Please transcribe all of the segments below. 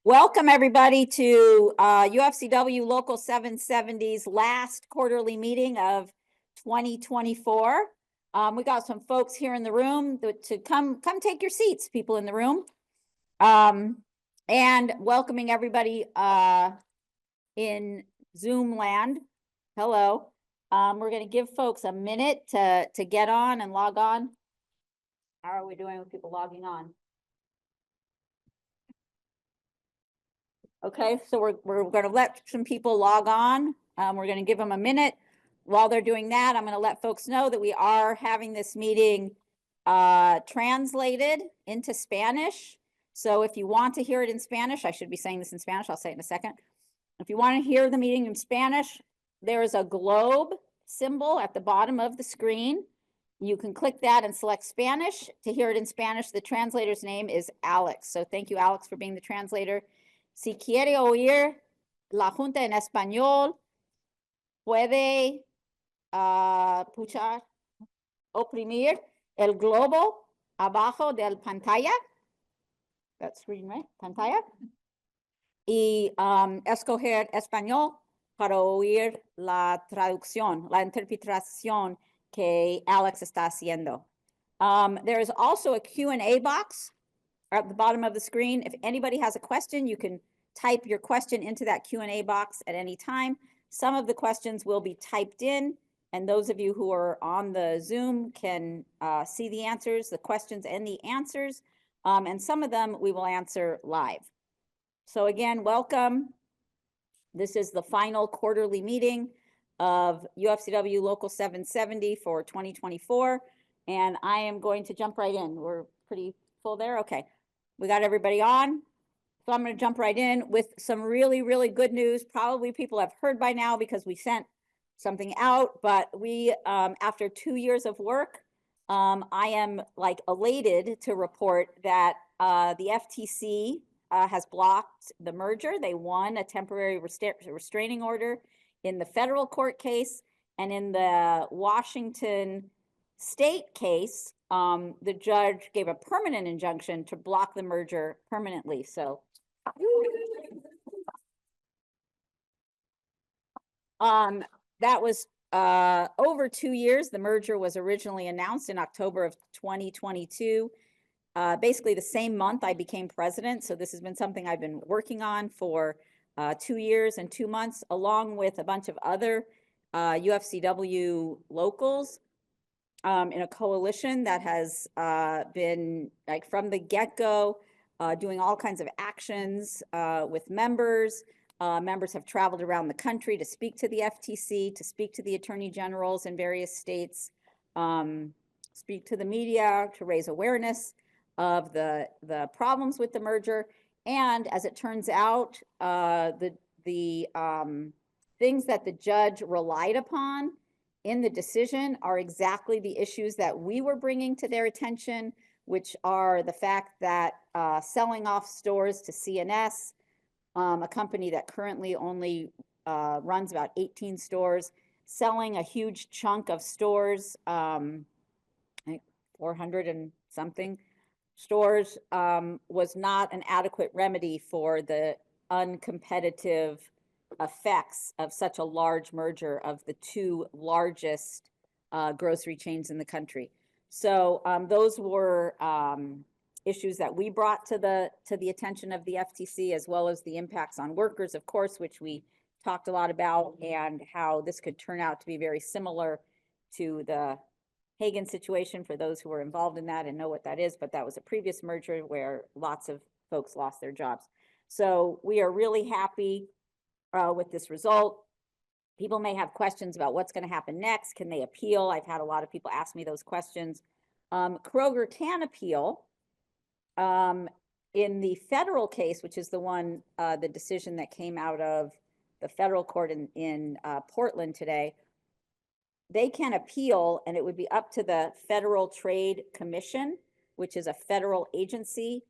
Welcome everybody to UFCW Local 770's last quarterly meeting of 2024. We got some folks here in the room to come take your seats, people in the room. And welcoming everybody in Zoom land. Hello. We're going to give folks a minute to get on and log on. How are we doing with people logging on? Okay, so we're going to let some people log on. We're going to give them a minute. While they're doing that, I'm going to let folks know that we are having this meeting translated into Spanish. So if you want to hear it in Spanish, I should be saying this in Spanish. I'll say it in a second. If you want to hear the meeting in Spanish, there is a globe symbol at the bottom of the screen. You can click that and select Spanish. To hear it in Spanish, the translator's name is Alex. So thank you, Alex, for being the translator. Si quiere oír la junta en español, puede oprimir el globo abajo del pantalla. That's screen, right? Pantalla. Y escoger español para oír la traducción, la interpretación que Alex está haciendo. There is also a Q&A box at the bottom of the screen. If anybody has a question, you can type your question into that Q&A box at any time. Some of the questions will be typed in, and those of you who are on the Zoom can see the answers, the questions and the answers, and some of them we will answer live. So again, welcome. This is the final quarterly meeting of UFCW Local 770 for 2024, and I am going to jump right in. We're pretty full there? Okay. We got everybody on. So I'm going to jump right in with some really, really good news. Probably people have heard by now because we sent something out, but we, after 2 years of work, I am like elated to report that the FTC has blocked the merger. They won a temporary restraining order in the federal court case, and in the Washington state case, the judge gave a permanent injunction to block the merger permanently. So that was over 2 years. The merger was originally announced in October of 2022. Basically the same month I became president. So this has been something I've been working on for 2 years and 2 months, along with a bunch of other UFCW locals. In a coalition that has been like from the get-go doing all kinds of actions with members. Members have traveled around the country to speak to the FTC, to speak to the attorney generals in various states, speak to the media, to raise awareness of the problems with the merger. And as it turns out, the things that the judge relied upon in the decision are exactly the issues that we were bringing to their attention, which are the fact that selling off stores to C&S, a company that currently only runs about 18 stores, selling a huge chunk of stores, I think 400 and something stores, was not an adequate remedy for the uncompetitive effects of such a large merger of the two largest grocery chains in the country. So those were issues that we brought to the attention of the FTC, as well as the impacts on workers, of course, which we talked a lot about, and how this could turn out to be very similar to the Hagen situation for those who were involved in that and know what that is. But that was a previous merger where lots of folks lost their jobs. So we are really happy with this result. People may have questions about what's going to happen next. Can they appeal? I've had a lot of people ask me those questions. Kroger can appeal in the federal case, which is the one, the decision that came out of the federal court in Portland today. They can appeal, and it would be up to the Federal Trade Commission, which is a federal agency,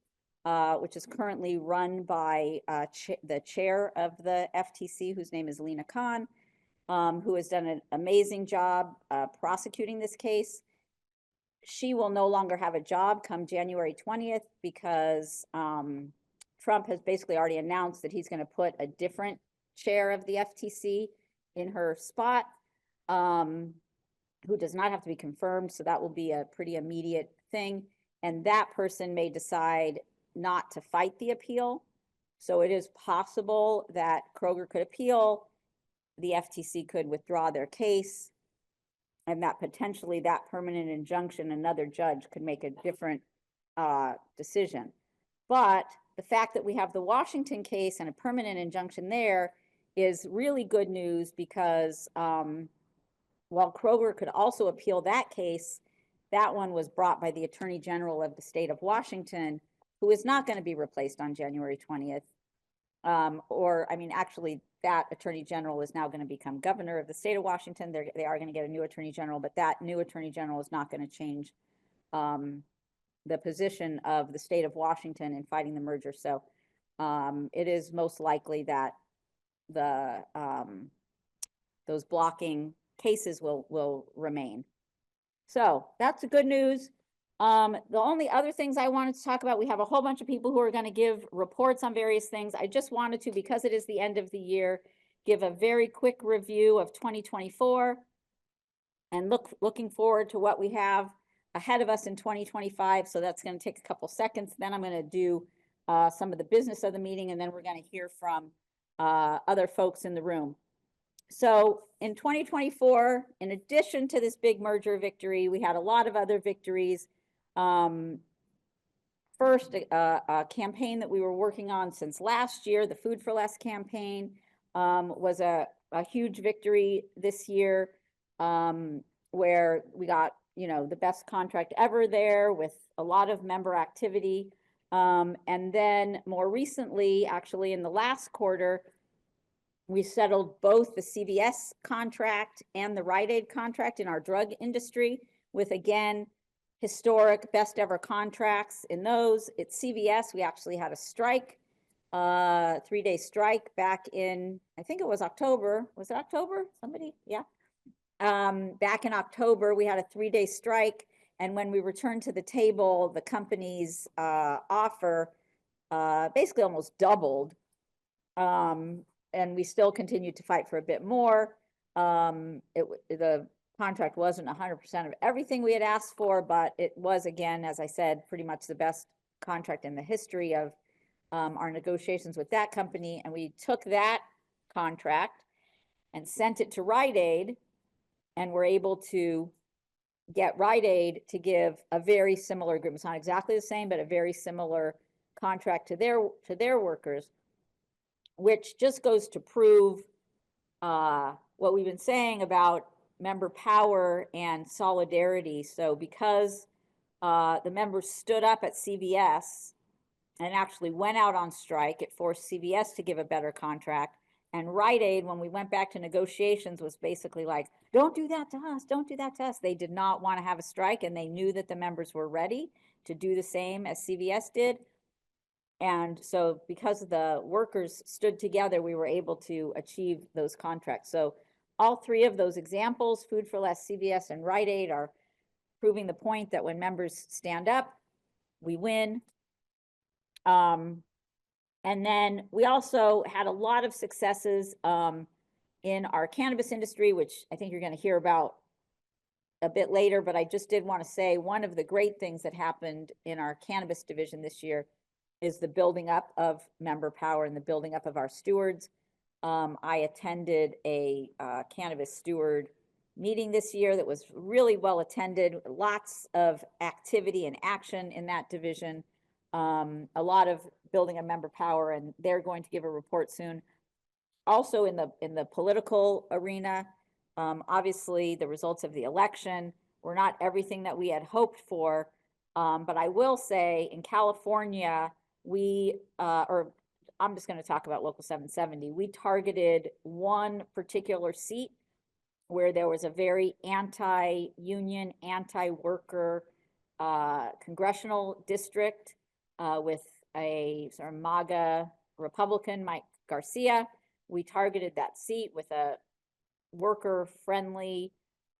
which is currently run by the chair of the FTC, whose name is Lina Khan, who has done an amazing job prosecuting this case. She will no longer have a job come January 20th because Trump has basically already announced that he's going to put a different chair of the FTC in her spot, who does not have to be confirmed. So that will be a pretty immediate thing. And that person may decide not to fight the appeal. So it is possible that Kroger could appeal, the FTC could withdraw their case, and that potentially that permanent injunction, another judge could make a different decision. But the fact that we have the Washington case and a permanent injunction there is really good news, because while Kroger could also appeal that case, that one was brought by the Attorney General of the state of Washington, who is not going to be replaced on January 20th. Actually, that Attorney General is now going to become governor of the state of Washington. They are going to get a new Attorney General, but that new Attorney General is not going to change the position of the state of Washington in fighting the merger. So it is most likely that the those blocking cases will remain. So that's the good news. The only other things I wanted to talk about, we have a whole bunch of people who are going to give reports on various things. I just wanted to, because it is the end of the year, give a very quick review of 2024 and looking forward to what we have ahead of us in 2025. So that's going to take a couple seconds. Then I'm going to do some of the business of the meeting, and then we're going to hear from other folks in the room. So in 2024, in addition to this big merger victory, we had a lot of other victories. First, a campaign that we were working on since last year, the Food for Less campaign, was a huge victory this year, where we got, the best contract ever there with a lot of member activity. And then more recently, actually in the last quarter, we settled both the CVS contract and the Rite Aid contract in our drug industry with, again, historic best ever contracts in those. At CVS, we actually had a strike, 3-day strike back in, I think it was October. Was it October? Somebody? Yeah. Back in October, we had a 3-day strike. And when we returned to the table, the company's offer basically almost doubled. And we still continued to fight for a bit more. The contract wasn't 100% of everything we had asked for, but it was, again, as I said, pretty much the best contract in the history of our negotiations with that company. And we took that contract and sent it to Rite Aid, and were able to get Rite Aid to give a very similar agreement. It's not exactly the same, but a very similar contract to their workers, which just goes to prove what we've been saying about member power and solidarity. So because the members stood up at CVS and actually went out on strike, it forced CVS to give a better contract. And Rite Aid, when we went back to negotiations, was basically like, don't do that to us, don't do that to us. They did not want to have a strike, and they knew that the members were ready to do the same as CVS did. And so because the workers stood together, we were able to achieve those contracts. So all three of those examples, Food for Less, CVS, and Rite Aid, are proving the point that when members stand up, we win. And then we also had a lot of successes in our cannabis industry, which I think you're going to hear about a bit later. But I just did want to say one of the great things that happened in our cannabis division this year is the building up of member power and the building up of our stewards. I attended a cannabis steward meeting this year that was really well attended, lots of activity and action in that division, a lot of building a member power, and they're going to give a report soon. Also in the political arena, obviously the results of the election were not everything that we had hoped for, but I will say in California, I'm just going to talk about Local 770. We targeted one particular seat where there was a very anti-union, anti-worker congressional district with a sort of MAGA Republican, Mike Garcia. We targeted that seat with a worker-friendly,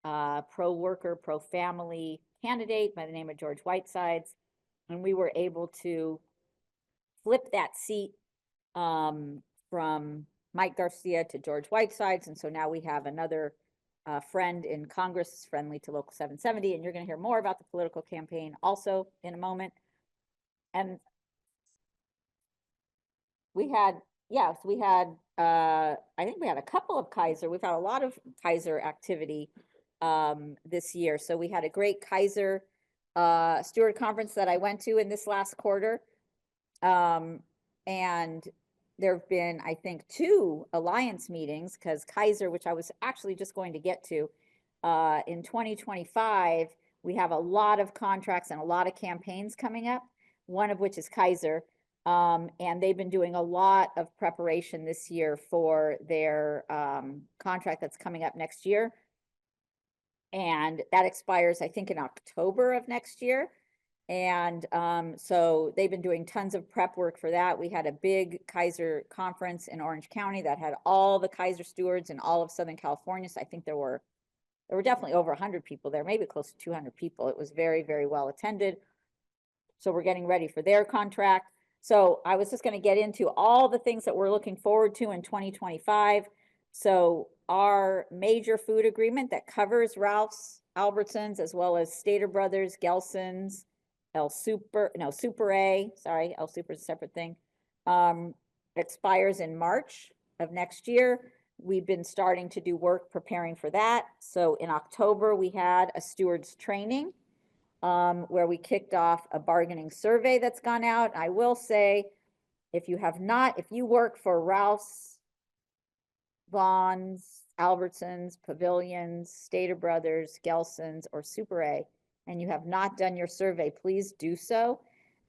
pro-worker, pro-family candidate by the name of George Whitesides. And we were able to flipped that seat from Mike Garcia to George Whitesides. And so now we have another friend in Congress friendly to Local 770. And you're going to hear more about the political campaign also in a moment. And we had, yes, we had, I think we had a couple of Kaiser. We've had a lot of Kaiser activity this year. So we had a great Kaiser Steward Conference that I went to in this last quarter. And there have been, I think, 2 alliance meetings because Kaiser, which I was actually just going to get to, in 2025, we have a lot of contracts and a lot of campaigns coming up, one of which is Kaiser. And they've been doing a lot of preparation this year for their contract that's coming up next year. And that expires, I think, in October of next year. And so they've been doing tons of prep work for that. We had a big Kaiser conference in Orange County that had all the Kaiser stewards in all of Southern California. So I think there were definitely over 100 people there, maybe close to 200 people. It was very, very well attended. So we're getting ready for their contract. So I was just going to get into all the things that we're looking forward to in 2025. So our major food agreement that covers Ralph's, Albertsons, as well as Stater Brothers, Gelson's, El Super is a separate thing, expires in March of next year. We've been starting to do work preparing for that. So in October, we had a stewards training where we kicked off a bargaining survey that's gone out. I will say, if you work for Ralph's, Vons, Albertsons, Pavilions, Stater Brothers, Gelson's, or Super A, and you have not done your survey, please do so.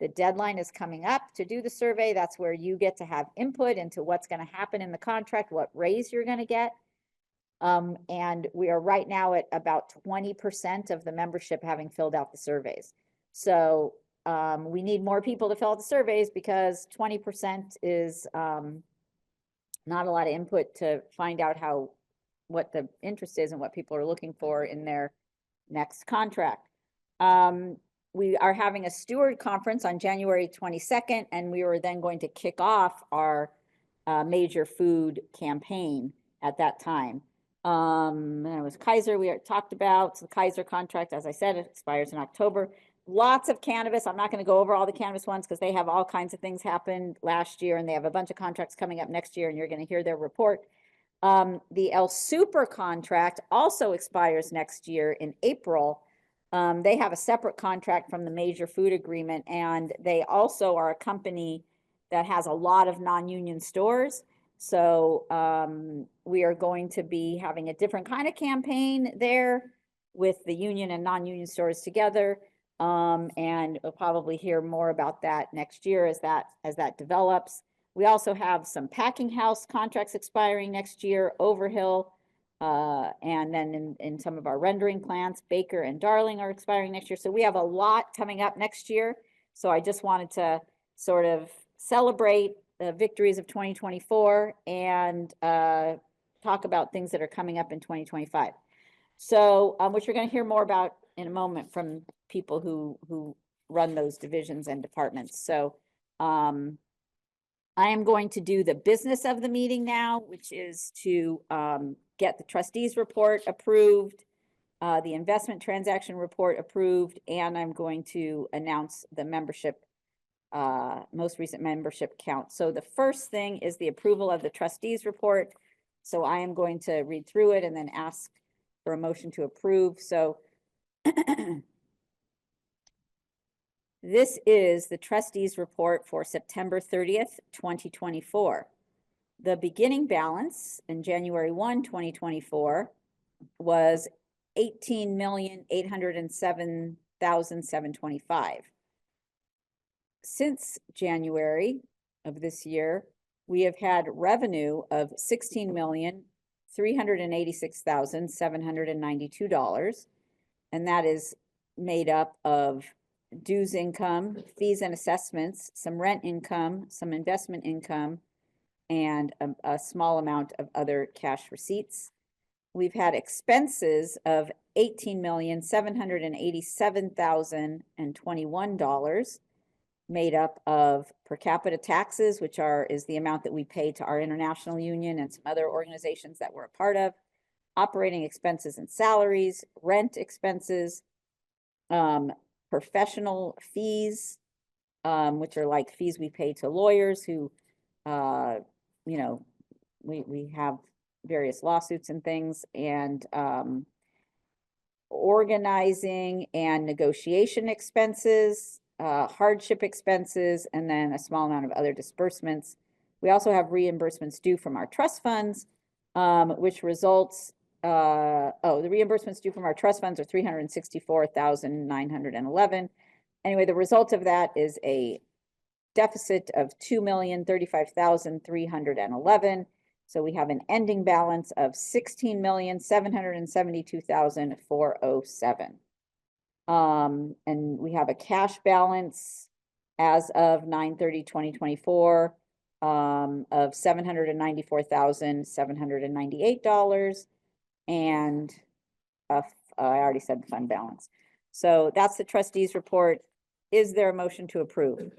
The deadline is coming up to do the survey. That's where you get to have input into what's going to happen in the contract, what raise you're going to get. And we are right now at about 20% of the membership having filled out the surveys. So we need more people to fill out the surveys because 20% is not a lot of input to find out what the interest is and what people are looking for in their next contract. We are having a steward conference on January 22nd, and we were then going to kick off our major food campaign at that time. And it was Kaiser we talked about. So the Kaiser contract, as I said, it expires in October. Lots of cannabis. I'm not going to go over all the cannabis ones because they have all kinds of things happened last year, and they have a bunch of contracts coming up next year, and you're going to hear their report. The El Super contract also expires next year in April. They have a separate contract from the major food agreement, and they also are a company that has a lot of non-union stores. So we are going to be having a different kind of campaign there with the union and non-union stores together. And we'll probably hear more about that next year as that develops. We also have some packing house contracts expiring next year, Overhill, and then in some of our rendering plants, Baker and Darling are expiring next year. So we have a lot coming up next year. So I just wanted to sort of celebrate the victories of 2024 and talk about things that are coming up in 2025. So, which you're going to hear more about in a moment from people who run those divisions and departments. So, I am going to do the business of the meeting now, which is to get the trustees report approved, the investment transaction report approved, and I'm going to announce the membership, most recent membership count. So the first thing is the approval of the trustees report. So I am going to read through it and then ask for a motion to approve. So this is the trustees report for September 30th, 2024. The beginning balance in January 1, 2024 was $18,807,725. Since January of this year, we have had revenue of $16,386,792, and that is made up of dues income, fees and assessments, some rent income, some investment income, and a small amount of other cash receipts. We've had expenses of $18,787,021, made up of per capita taxes, which is the amount that we pay to our international union and some other organizations that we're a part of, operating expenses and salaries, rent expenses, professional fees, which are like fees we pay to lawyers who, you know, we have various lawsuits and things, and organizing and negotiation expenses, hardship expenses, and then a small amount of other disbursements. We also have reimbursements due from our trust funds, which results, the reimbursements due from our trust funds are $364,911. Anyway, the result of that is a deficit of $2,035,311. So we have an ending balance of $16,772,407. And we have a cash balance as of 9/30/2024 of $794,798. And I already said the fund balance. So that's the trustees report. Is there a motion to approve?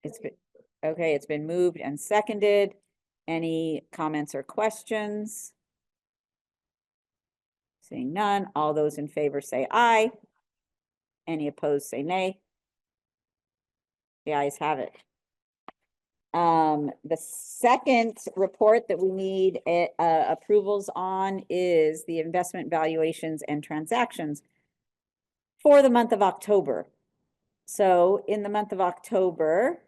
It's been moved and seconded. Any comments or questions? Seeing none, all those in favor say aye. Any opposed say nay. The ayes have it. The second report that we need approvals on is the investment valuations and transactions for the month of October. So in the month of October,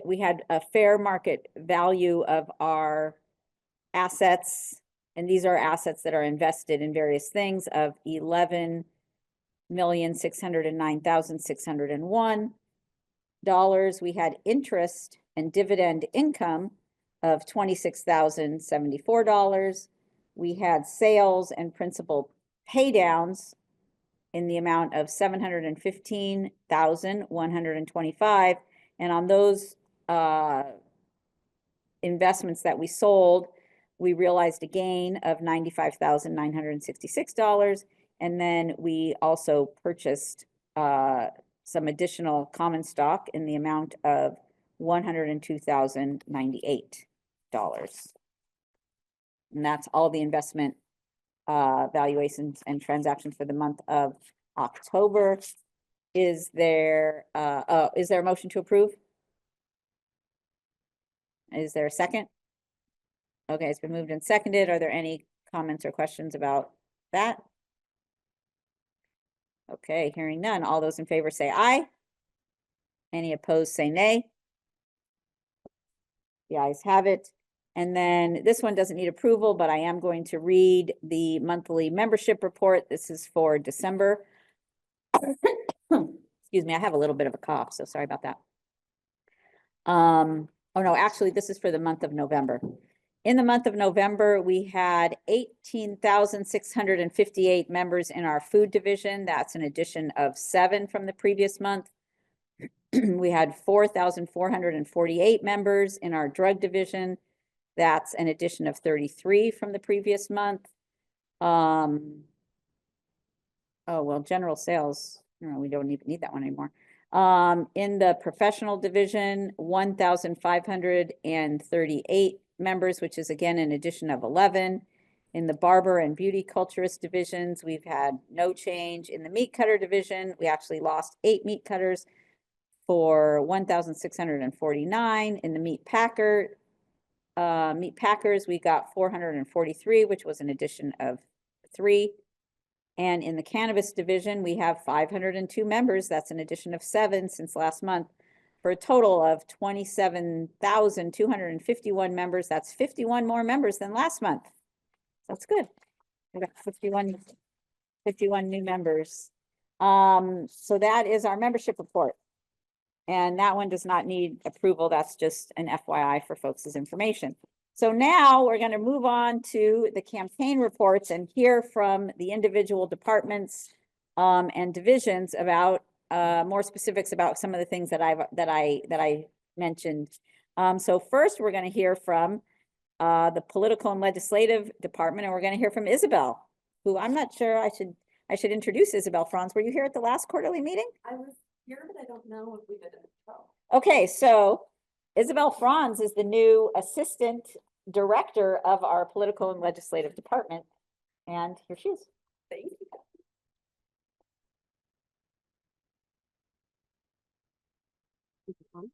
we had a fair market value of our assets, and these are assets that are invested in various things, of $11,609,601. We had interest and dividend income of $26,074. We had sales and principal paydowns in the amount of $715,125. And on those investments that we sold, we realized a gain of $95,966. And then we also purchased some additional common stock in the amount of $102,098. And that's all the investment valuations and transactions for the month of October. Is there a motion to approve? Is there a second? Okay, it's been moved and seconded. Are there any comments or questions about that? Okay, hearing none. All those in favor say aye. Any opposed say nay. The ayes have it. And then this one doesn't need approval, but I am going to read the monthly membership report. This is for December. Excuse me, I have a little bit of a cough, so sorry about that. Oh no, actually, this is for the month of November. In the month of November, we had 18,658 members in our food division. That's an addition of 7 from the previous month. We had 4,448 members in our drug division. That's an addition of 33 from the previous month. Oh, well, general sales, we don't even need that one anymore. In the professional division, 1,538 members, which is again an addition of 11. In the barber and beauty culturist divisions, we've had no change. In the meat cutter division, we actually lost 8 meat cutters for 1,649. In the meat packers, we got 443, which was an addition of 3. And in the cannabis division, we have 502 members. That's an addition of 7 since last month, for a total of 27,251 members. That's 51 more members than last month. That's good. We got 51 new members. So that is our membership report. And that one does not need approval. That's just an FYI for folks' information. So now we're going to move on to the campaign reports and hear from the individual departments and divisions about more specifics about some of the things that I mentioned. So first, we're going to hear from the political and legislative department, and we're going to hear from Isabel, who I'm not sure I should I should introduce Isabel Franz. Were you here at the last quarterly meeting? I was here, but I don't know if we did it. Okay, so Isabel Franz is the new Assistant Director of our Political and Legislative Department. And here she is. Thank you.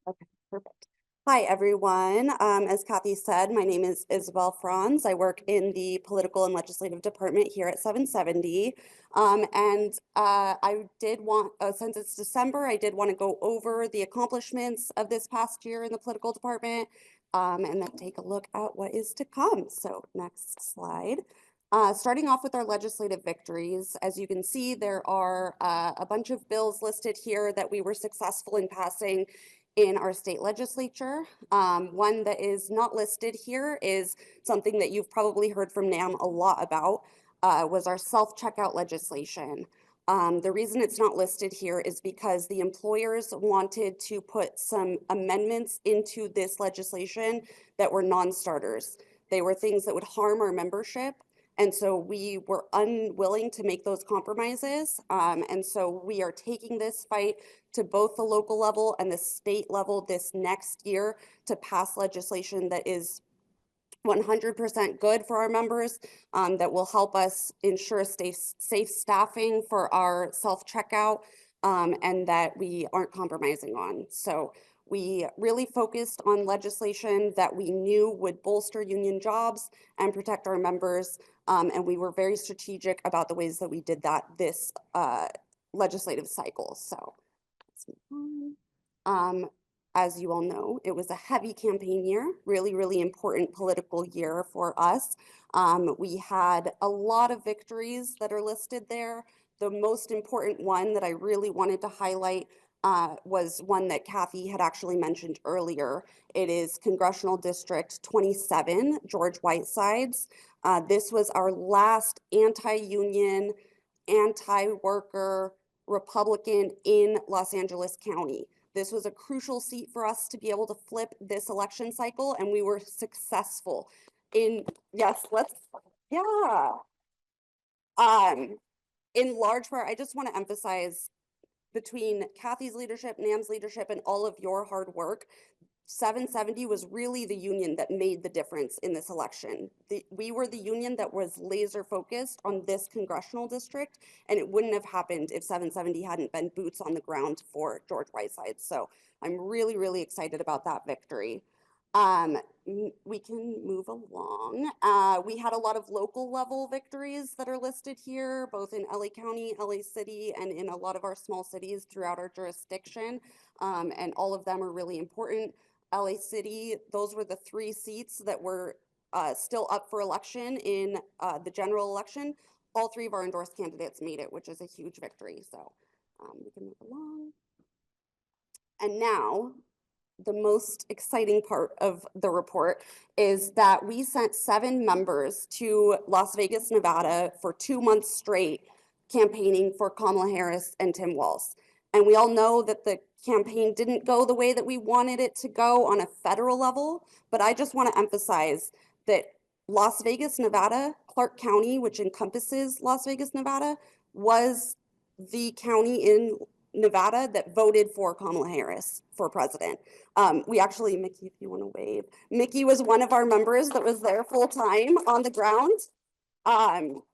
Okay, perfect. Hi, everyone. As Kathy said, my name is Isabel Franz. I work in the Political and Legislative Department here at 770. I did want, since it's December, I did want to go over the accomplishments of this past year in the political department, and then take a look at what is to come. So next slide. Starting off with our legislative victories, as you can see, there are a bunch of bills listed here that we were successful in passing in our state legislature. One that is not listed here is something that you've probably heard from NAM a lot about, was our self-checkout legislation. The reason it's not listed here is because the employers wanted to put some amendments into this legislation that were non-starters. They were things that would harm our membership. And so we were unwilling to make those compromises. And so we are taking this fight to both the local level and the state level this next year to pass legislation that is 100% good for our members, that will help us ensure safe staffing for our self-checkout, and that we aren't compromising on. So we really focused on legislation that we knew would bolster union jobs and protect our members. And we were very strategic about the ways that we did that this legislative cycle. So let's move on. As you all know, it was a heavy campaign year, really important political year for us. We had a lot of victories that are listed there. The most important one that I really wanted to highlight was one that Kathy had actually mentioned earlier. It is Congressional District 27, George Whitesides. This was our last anti-union, anti-worker Republican in Los Angeles County. This was a crucial seat for us to be able to flip this election cycle, and we were successful in, yes, yeah. In large part, I just want to emphasize, between Kathy's leadership, NAM's leadership, and all of your hard work, 770 was really the union that made the difference in this election. We were the union that was laser focused on this congressional district, and it wouldn't have happened if 770 hadn't been boots on the ground for George Whitesides. So I'm really excited about that victory. We can move along. We had a lot of local level victories that are listed here, both in LA County, LA City, and in a lot of our small cities throughout our jurisdiction. And all of them are really important. LA City, those were the 3 seats that were still up for election in the general election. All 3 of our endorsed candidates made it, which is a huge victory. So we can move along. And now, the most exciting part of the report is that we sent 7 members to Las Vegas, Nevada for 2 months straight campaigning for Kamala Harris and Tim Walz. And we all know that the campaign didn't go the way that we wanted it to go on a federal level, but I just want to emphasize that Las Vegas, Nevada, Clark County, which encompasses Las Vegas, Nevada, was the county in Nevada that voted for Kamala Harris for president. We actually, Mickey, if you want to wave, Mickey was one of our members that was there full time on the ground.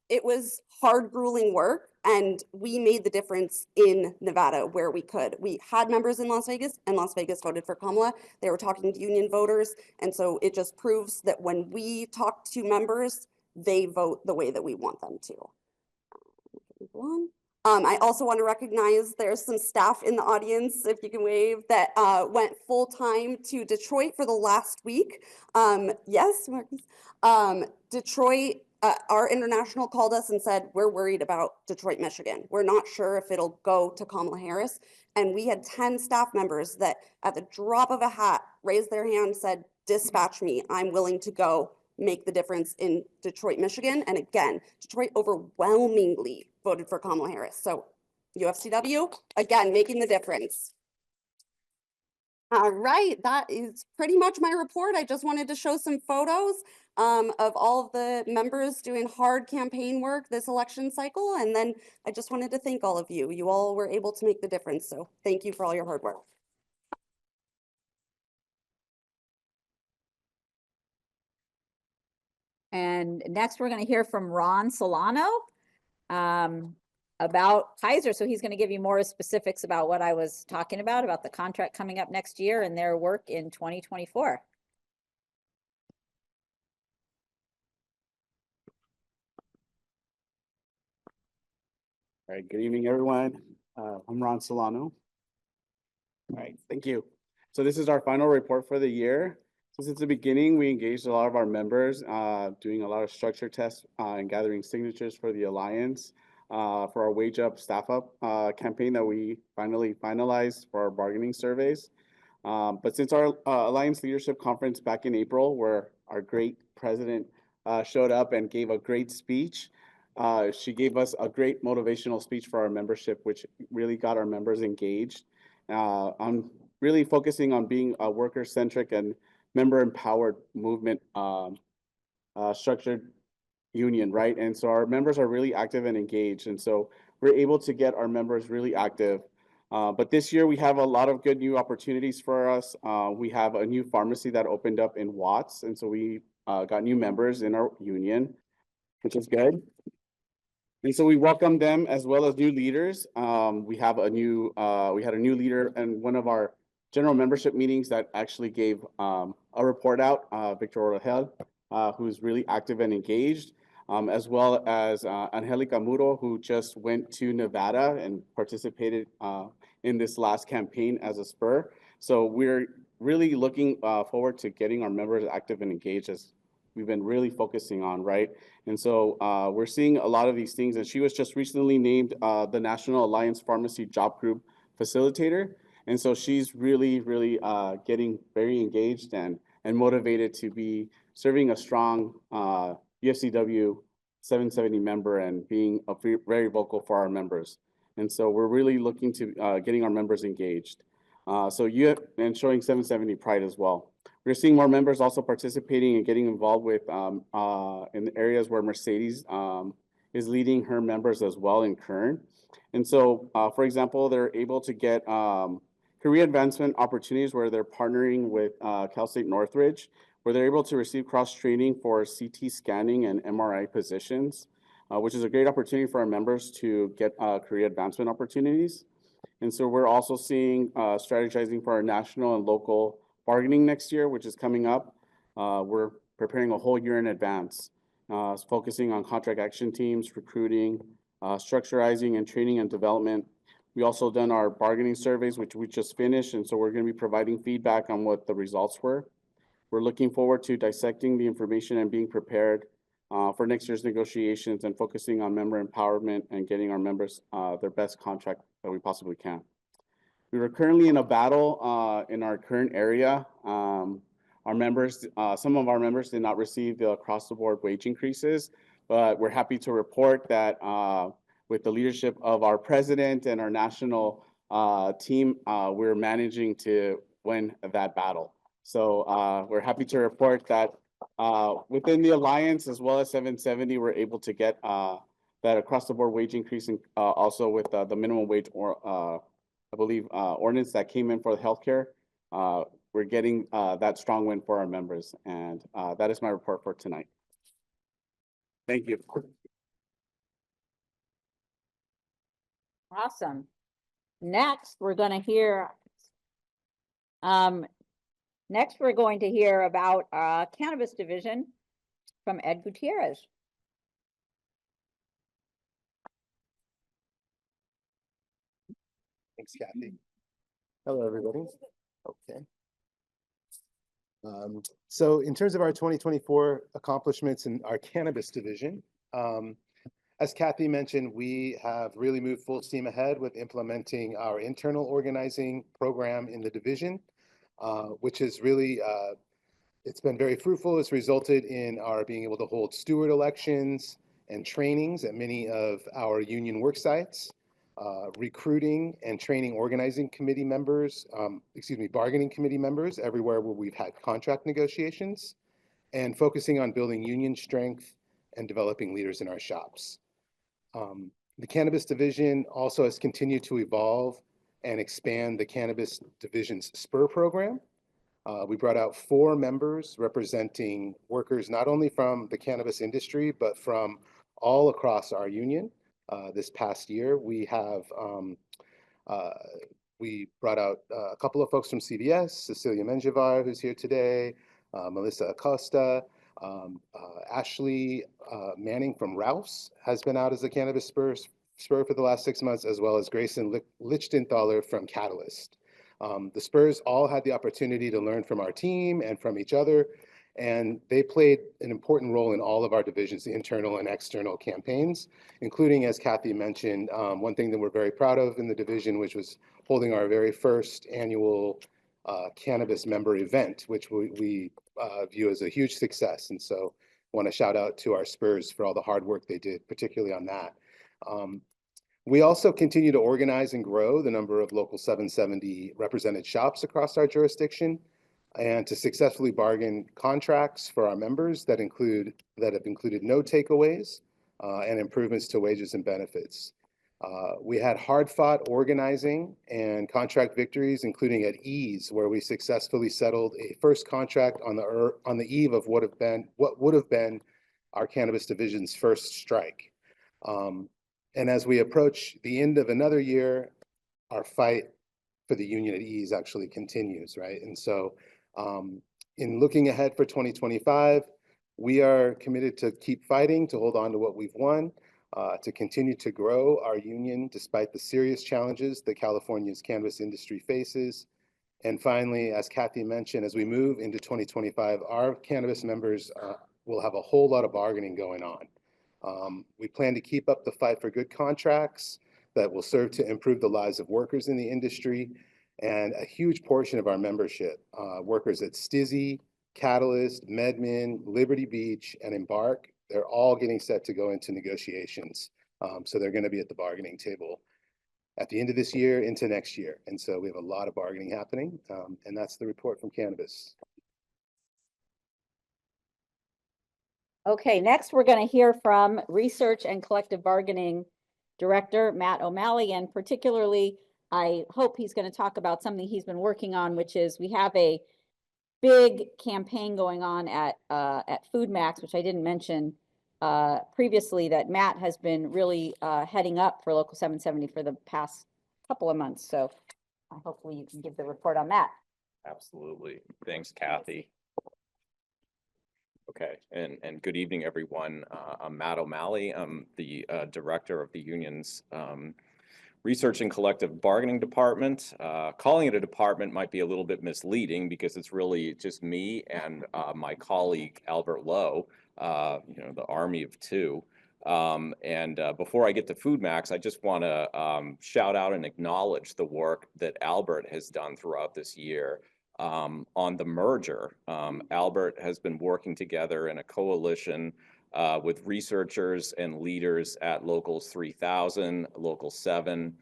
It was hard, grueling work, and we made the difference in Nevada where we could. We had members in Las Vegas, and Las Vegas voted for Kamala. They were talking to union voters, and so it just proves that when we talk to members, they vote the way that we want them to. I also want to recognize there's some staff in the audience, if you can wave, that went full-time to Detroit for the last week. Yes, Marcus. Detroit, our international called us and said, we're worried about Detroit, Michigan. We're not sure if it'll go to Kamala Harris. And we had 10 staff members that at the drop of a hat raised their hand, said, dispatch me, I'm willing to go make the difference in Detroit, Michigan. And again, Detroit overwhelmingly voted for Kamala Harris. So UFCW, again, making the difference. All right, that is pretty much my report. I just wanted to show some photos of all of the members doing hard campaign work this election cycle. And then I just wanted to thank all of you. You all were able to make the difference. So thank you for all your hard work. And next, we're going to hear from Ron Solano about Kaiser. So he's going to give you more specifics about what I was talking about the contract coming up next year and their work in 2024. All right, good evening, everyone. I'm Ron Solano. All right, thank you. So this is our final report for the year. So since the beginning, we engaged a lot of our members, doing a lot of structure tests and gathering signatures for the Alliance for our Wage Up, Staff Up campaign that we finally finalized for our bargaining surveys. But since our Alliance Leadership Conference back in April, where our great president showed up and gave a great speech, she gave us a great motivational speech for our membership, which really got our members engaged. I'm really focusing on being a worker-centric and member-empowered movement structured union, right? And so our members are really active and engaged. And so we're able to get our members really active. But this year we have a lot of good new opportunities for us. We have a new pharmacy that opened up in Watts. And so we got new members in our union, which is good. And so we welcome them as well as new leaders. We had a new leader in one of our general membership meetings that actually gave a report out, Victor Orojel, who's really active and engaged, as well as Angelica Muro, who just went to Nevada and participated in this last campaign as a spur. So we're really looking forward to getting our members active and engaged, as we've been really focusing on, right? And so we're seeing a lot of these things, and she was just recently named the National Alliance Pharmacy Job Group Facilitator. And so she's really, really getting very engaged and motivated to be serving a strong UFCW 770 member and being very vocal for our members. And so we're really looking to getting our members engaged. And showing 770 pride as well. We're seeing more members also participating and getting involved with in the areas where Mercedes is leading her members as well in Kern. And so, for example, they're able to get career advancement opportunities where they're partnering with Cal State Northridge, where they're able to receive cross-training for CT scanning and MRI positions, which is a great opportunity for our members to get career advancement opportunities. And so we're also seeing strategizing for our national and local bargaining next year, which is coming up. We're preparing a whole year in advance, focusing on contract action teams, recruiting, structurizing and training and development. We also done our bargaining surveys, which we just finished. And so we're going to be providing feedback on what the results were. We're looking forward to dissecting the information and being prepared for next year's negotiations and focusing on member empowerment and getting our members their best contract that we possibly can. We were currently in a battle in our current area. Our members, some of our members did not receive the across-the-board wage increases, but we're happy to report that with the leadership of our president and our national team, we're managing to win that battle. So we're happy to report that within the Alliance, as well as 770, we're able to get that across-the-board wage increase, and also with the minimum wage or I believe ordinance that came in for the healthcare. We're getting that strong win for our members, and that is my report for tonight. Thank you. Awesome. Next, we're going to hear about cannabis division from Ed Gutierrez. Thanks, Kathy. Hello, everybody. Okay. So in terms of our 2024 accomplishments in our cannabis division, as Kathy mentioned, we have really moved full steam ahead with implementing our internal organizing program in the division, which is really, it's been very fruitful. It's resulted in our being able to hold steward elections and trainings at many of our union work sites. recruiting and training organizing committee members, bargaining committee members everywhere where we've had contract negotiations, and focusing on building union strength and developing leaders in our shops. The cannabis division also has continued to evolve and expand the cannabis division's SPUR program. We brought out 4 members representing workers not only from the cannabis industry, but from all across our union. This past year, we brought out a couple of folks from CVS, Cecilia Menjivar, who's here today, Melissa Acosta, Ashley Manning from Ralph's has been out as a cannabis spur for the last 6 months, as well as Grayson Lichtenthaler from Catalyst. The Spurs all had the opportunity to learn from our team and from each other, and they played an important role in all of our divisions, the internal and external campaigns, including, as Kathy mentioned, one thing that we're very proud of in the division, which was holding our very first annual cannabis member event, which we view as a huge success. And so I want to shout out to our Spurs for all the hard work they did, particularly on that. We also continue to organize and grow the number of Local 770 represented shops across our jurisdiction, and to successfully bargain contracts for our members that have included no takeaways and improvements to wages and benefits. We had hard-fought organizing and contract victories, including at Ease, where we successfully settled a first contract on the eve of what would have been our cannabis division's first strike. And as we approach the end of another year, our fight for the union at Ease actually continues, right? And so in looking ahead for 2025, we are committed to keep fighting, to hold on to what we've won, to continue to grow our union despite the serious challenges that California's cannabis industry faces. And finally, as Kathy mentioned, as we move into 2025, our cannabis members will have a whole lot of bargaining going on. We plan to keep up the fight for good contracts that will serve to improve the lives of workers in the industry. And a huge portion of our membership, workers at Stizzy, Catalyst, MedMen, Liberty Beach, and Embark, they're all getting set to go into negotiations. So they're going to be at the bargaining table at the end of this year into next year. And so we have a lot of bargaining happening. And that's the report from cannabis. Okay, next we're going to hear from Research and Collective Bargaining Director Matt O'Malley, and particularly I hope he's going to talk about something he's been working on, which is we have a big campaign going on at Food Max, which I didn't mention previously, that Matt has been really heading up for Local 770 for the past couple of months. So hopefully you can give the report on that. Absolutely. Thanks, Kathy. Okay, and good evening, everyone. I'm Matt O'Malley. I'm the director of the union's Research and Collective Bargaining Department. Calling it a department might be a little bit misleading because it's really just me and my colleague, Albert Lowe, the army of two. Before I get to Food Max, I just want to shout out and acknowledge the work that Albert has done throughout this year on the merger. Albert has been working together in a coalition with researchers and leaders at Locals 3000, Local 7,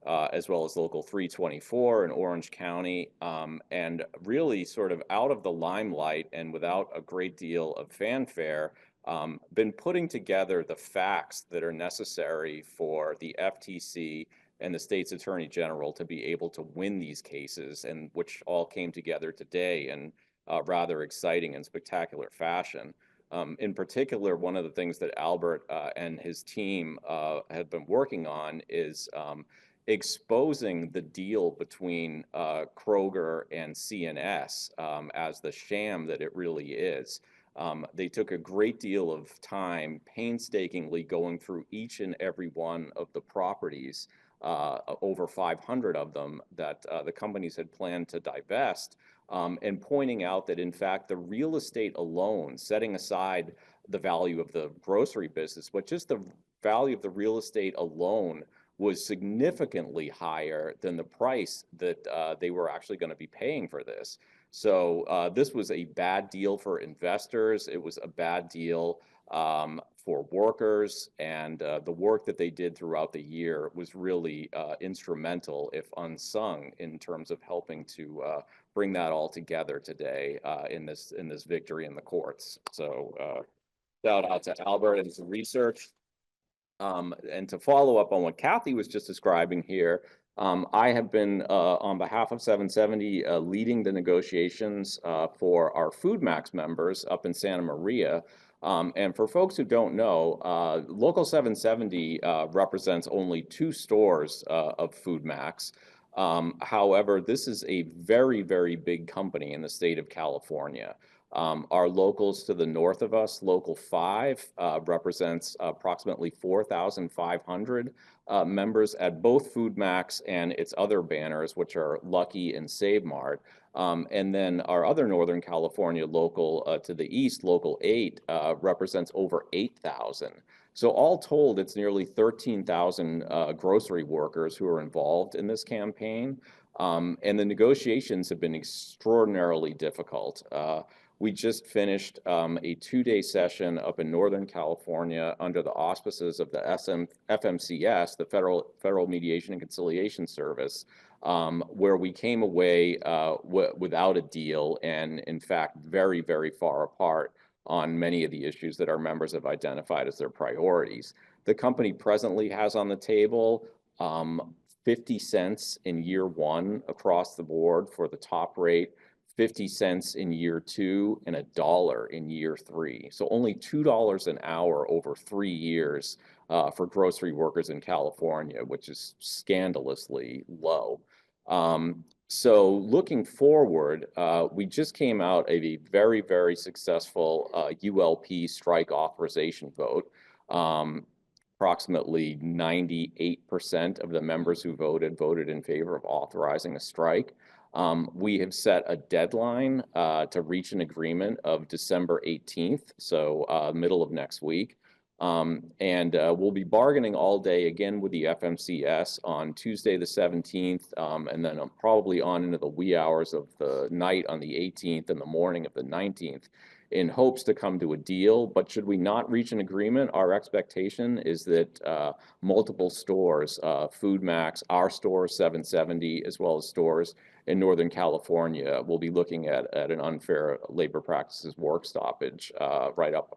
as well as Local 324 in Orange County, and really sort of out of the limelight and without a great deal of fanfare, been putting together the facts that are necessary for the FTC and the state's attorney general to be able to win these cases, and which all came together today in rather exciting and spectacular fashion. In particular, one of the things that Albert and his team have been working on is exposing the deal between Kroger and CNS as the sham that it really is. They took a great deal of time painstakingly going through each and every one of the properties, over 500 of them that the companies had planned to divest, and pointing out that in fact the real estate alone, setting aside the value of the grocery business, but just the value of the real estate alone was significantly higher than the price that they were actually going to be paying for this. So this was a bad deal for investors. It was a bad deal for workers, and the work that they did throughout the year was really instrumental, if unsung, in terms of helping to bring that all together today in this victory in the courts. So shout out to Albert and his research. And to follow up on what Kathy was just describing here, I have been on behalf of 770 leading the negotiations for our Food Max members up in Santa Maria. And for folks who don't know, Local 770 represents only 2 stores of Food Max. However, this is a very, very big company in the state of California. Our locals to the north of us, Local 5, represents approximately 4,500 members at both Food Max and its other banners, which are Lucky and Save Mart. And then our other Northern California local to the east, Local 8, represents over 8,000. So all told, it's nearly 13,000 grocery workers who are involved in this campaign. And the negotiations have been extraordinarily difficult. We just finished a 2-day session up in Northern California under the auspices of the FMCS, the Federal Mediation and Conciliation Service, where we came away without a deal, and in fact, very, very far apart on many of the issues that our members have identified as their priorities. The company presently has on the table 50 cents in year 1 across the board for the top rate, 50 cents in year 2, and $1 in year 3. So only $2 an hour over 3 years for grocery workers in California, which is scandalously low. So looking forward, we just came out of a very, very successful ULP strike authorization vote. Approximately 98% of the members who voted in favor of authorizing a strike. We have set a deadline to reach an agreement of December 18th, so middle of next week. And we'll be bargaining all day again with the FMCS on Tuesday the 17th, and then probably on into the wee hours of the night on the 18th and the morning of the 19th, in hopes to come to a deal. But should we not reach an agreement, our expectation is that multiple stores, Food Max, our store 770, as well as stores in Northern California, will be looking at an unfair labor practices work stoppage right up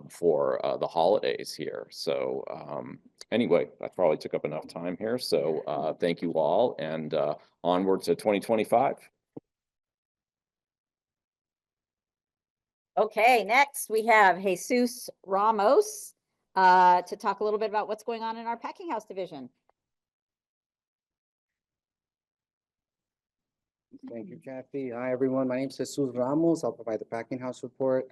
for the holidays here. So anyway, I probably took up enough time here. So thank you all, and onward to 2025. Okay, next we have Jesus Ramos to talk a little bit about what's going on in our packing house division. Thank you, Kathy. Hi, everyone. My name is Jesus Ramos. I'll provide the packing house report.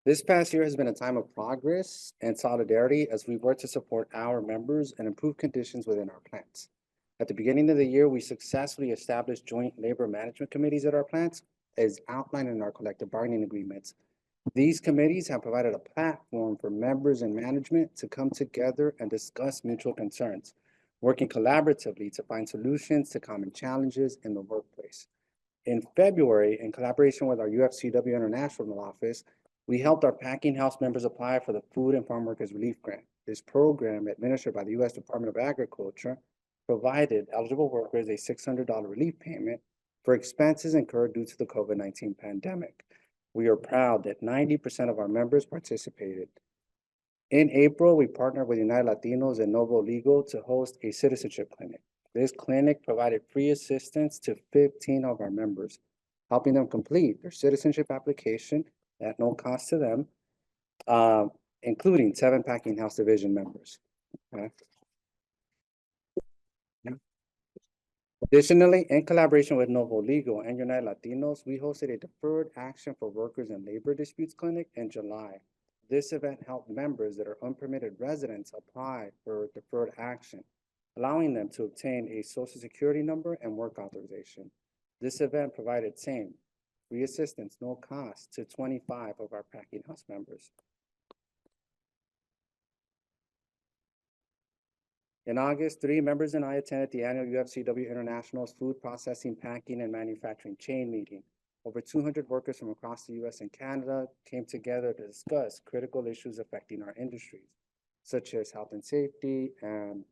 This past year has been a time of progress and solidarity as we work to support our members and improve conditions within our plants. At the beginning of the year, we successfully established joint labor management committees at our plants, as outlined in our collective bargaining agreements. These committees have provided a platform for members and management to come together and discuss mutual concerns, working collaboratively to find solutions to common challenges in the workplace. In February, in collaboration with our UFCW International office, we helped our packing house members apply for the Food and Farm Workers Relief Grant. This program, administered by the U.S. Department of Agriculture, provided eligible workers a $600 relief payment for expenses incurred due to the COVID-19 pandemic. We are proud that 90% of our members participated. In April, we partnered with United Latinos and Novo Legal to host a citizenship clinic. This clinic provided free assistance to 15 of our members, helping them complete their citizenship application at no cost to them, including 7 packing house division members. Okay. Additionally, in collaboration with Novo Legal and United Latinos, we hosted a Deferred Action for Workers and Labor Disputes clinic in July. This event helped members that are unpermitted residents apply for deferred action, allowing them to obtain a social security number and work authorization. This event provided same free assistance, no cost, to 25 of our packing house members. In August, 3 members and I attended the annual UFCW International's Food Processing, Packing, and Manufacturing Chain meeting. Over 200 workers from across the US and Canada came together to discuss critical issues affecting our industries, such as health and safety and